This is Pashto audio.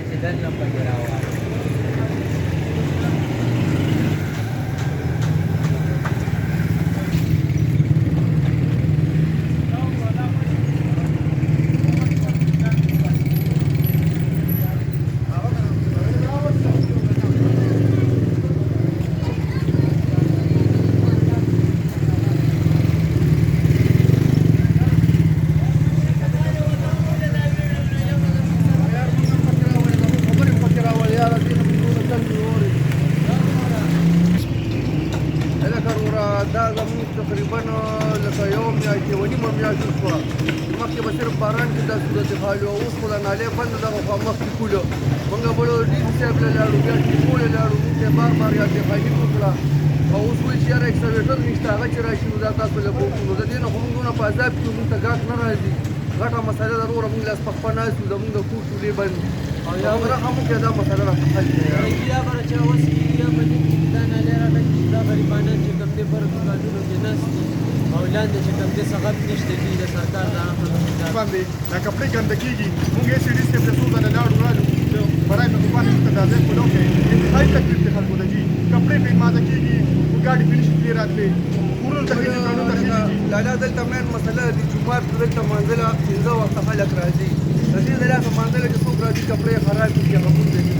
چې دننه پکې راوړل. دا زموږ تقریبا لکه یو میاشت یوه نیمه میاشت وشوه. مخکې به صرف باران کې دا صورت حال و، اوس خو دا نالۍ بنده دغه خوا مخکې کولو. موږ بلو ډي سي صاحب له لاړو، بیا ټیپو له لاړو، موږ ته بار بار یاد دفاعي وکړه او اوس وایي چې یاره اکسکاویټر نشته، هغه چې راشي نو دا تاسو له به وکړو. د دې نه خو موږ دونه په عذاب کې یو، موږ ته ګاټ نه راځي. غټه مسله ده وروره، موږ لاس په خپه ناست یو، زموږ د کور چولې بند دي او یا به رحم وکړې دا مسله راته حل کړي. یا به چې اوس یا به دې چې دا نالۍ راډکې دا غریبانان چې کوم دی پر دوکانونو کې ناست دي او لاندې چې کوم دی څه غږ نشته دي د سرکار د باندې دا کپړې ګنده کېږي. موږ یې سي ډي صاحب ته څو ځله لاړو رالو برای مې دوکان ته دا ځای کولو کې انتهایي تکلیف دی خلکو ته جي. کپړې پرې ماته کېږي، ګاډي پرې نشي تللی راتلی، کورونو ته خېږي، کانونو ته خېږي. لالا دلته مین مسله د جومات دلته منځله 15 وخته خلک راځي. د دې ځای څخه منځله چې څوک راځي کپړې خراب کړي هغه مونږ